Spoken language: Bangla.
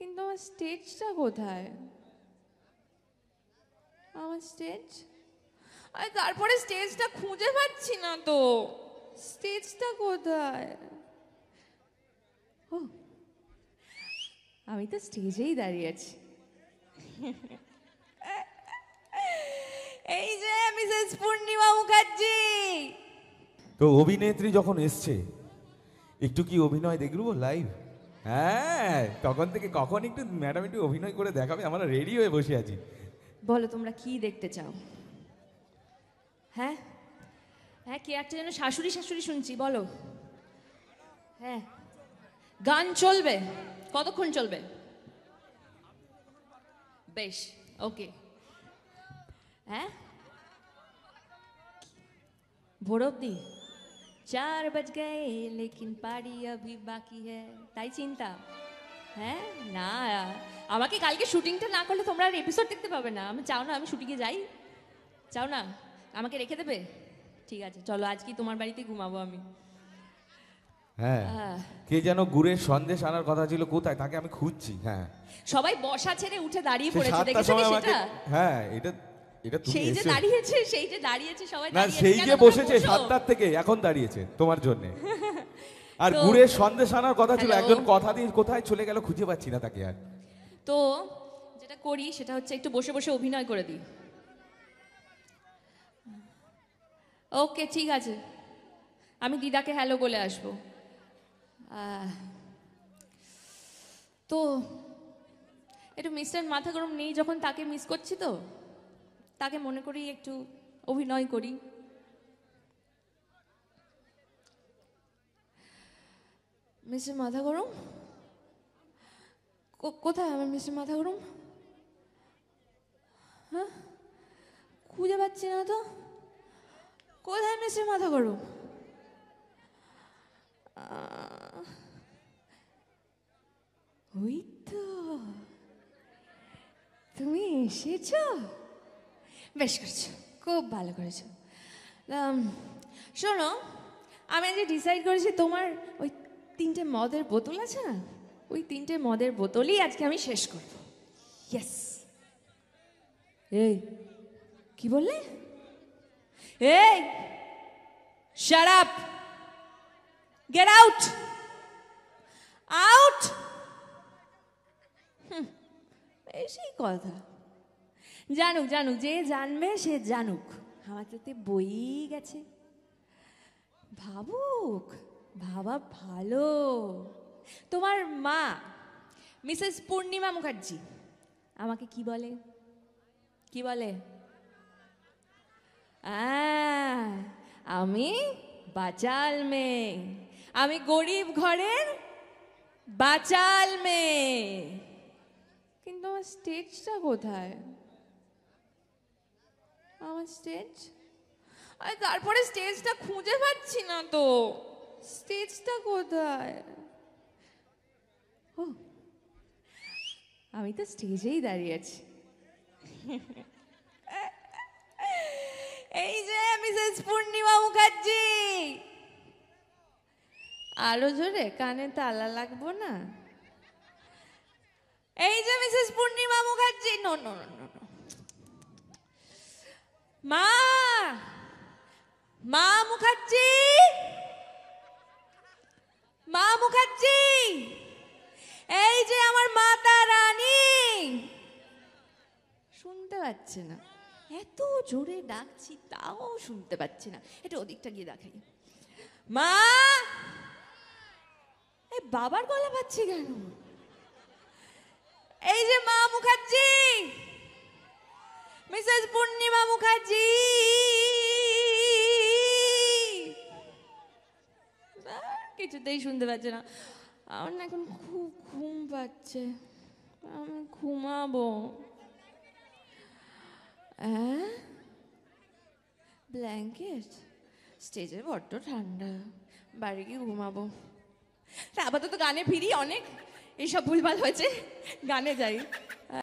কিন্তু আমার স্টেজটা কোথায়? আমার স্টেজ, আরে তারপরে স্টেজটা খুঁজে পাচ্ছি না তো। স্টেজটা কোথায়? ও, আমি তো স্টেজেই দাঁড়িয়ে আছি। এই যে মিসেস পূর্ণিমা মুখার্জি। তো অভিনেত্রী যখন এসছে একটু কি অভিনয় দেখব লাইভ? হ্যাঁ, তখন থেকে কখন একটু ম্যাডাম একটু অভিনয় করে দেখাবে, আমরা রেডি হয়ে বসে আছি। বলো তোমরা কি দেখতে চাও? হ্যাঁ হ্যাঁ, কে একটা যেন শাশুড়ি শাশুড়ি শুনছি, বলো। হ্যাঁ, গান চলবে? কতক্ষণ চলবে? বেশ, ওকে। হ্যাঁ, ভোর অব্দি 4 बज गए लेकिन पार्टी अभी बाकी है, তাই চিন্তা? হ্যাঁ না, আমাকে কালকে শুটিংটা না করলে তোমরা আর এপিসোড দেখতে পাবে না। আমি চাও না আমি শুটিংয়ে যাই? চাও না? আমাকে রেখে দেবে? ঠিক আছে, চলো আজকে তোমার বাড়িতে ঘুমাবো আমি। হ্যাঁ, কে যেন গুড়ের সন্দেশ আনার কথা ছিল, কোথায় তাকে আমি খুঁজছি। হ্যাঁ, সবাই বসা ছেড়ে উঠে দাঁড়িয়ে পড়েছে, 7টার দেখেছো সময় আমাকে, সেটা? হ্যাঁ এটা তুমি সেই যে এসে দাঁড়িয়েছে, সেই যে দাঁড়িয়েছে, সবাই না, দাঁড়িয়েছে, সেই কেন যে তোমরা বসেছে বসো? 7টার থেকে এখন দাঁড়িয়েছে তোমার জন্য। আর তো- গুড়ের সন্দেশ আনার কথা ছিল, হ্যালো? একজন কথা দিয়ে কোথায় চলে গেল খুঁজে পাচ্ছি না তাকে আর। তো যেটা করি সেটা হচ্ছে একটু বসে বসে অভিনয় করে দিই। ওকে, ঠিক আছে, আমি দিদাকে হ্যালো বলে আসবো। তো একটু মিস্টার মাথা গরম নেই যখন, তাকে মিস করছি, তো তাকে মনে করি একটু অভিনয় করি। মিস্টার মাথা গরম কোথায়? আমার মিস্টার মাথা গরম, হ্যাঁ খুঁজে পাচ্ছি না তো। কোথায় মিস্টার মাথা গরম? ওই তো, তুমি এসেছো, বেশ করেছো, খুব ভালো করেছো। শোনো, আমি আজকে ডিসাইড করেছি তোমার ওই 3টে মদের বোতল আছে না, ওই 3টে মদের বোতলই আজকে আমি শেষ করবো। ইয়েস। এই কি বললে? এই shut up, get out, out. বেশি কথা। জানুক জানুক, যে জানবে সে জানুক, আমার তাতে বই গেছে। ভাবুক, ভাবা ভালো। তোমার মা মিসেস পূর্ণিমা মুখার্জি আমাকে কি বলে? কি বলে? আমি বাচাল মেয়ে, আমি গরিব ঘরের বাচাল মেয়ে। কিন্তু আমার স্টেজটা কোথায়? আমার স্টেজ, আরে তারপরে স্টেজটা খুঁজে পাচ্ছি না তো। স্টেজটা কোথায়? ও, আমি তো স্টেজেই দাঁড়িয়ে আছি। এই যে মিসেস পূর্ণিমা মুখার্জি। আরো জোরে, কানে তালা লাগবো না? এই যে Mrs Purnima Mukherjee. No no no no, মা, মা মুখার্জি, মা মুখার্জি, এই যে আমার মাতা রানী। শুনতে পাচ্ছে না, এত জোরে ডাকছি তাও শুনতে পাচ্ছে না। একটু ওদিকটা গিয়ে দেখাই। মা, এই বাবার গলা পাচ্ছি কেন? এই যে মা মুখার্জি, মিসেস পূর্ণিমা মুখার্জি। কিছুতেই শুনতে পাচ্ছে না। আমার না এখন খুব ঘুম পাচ্ছে, আমি ঘুমাবো। ব্ল্যাঙ্কেট? স্টেজে বড্ড ঠান্ডা, বাড়ি গিয়ে ঘুমাবো। তা আপাতত গানে ফিরি, অনেক এইসব ভুলভাল হয়েছে, গানে যাই।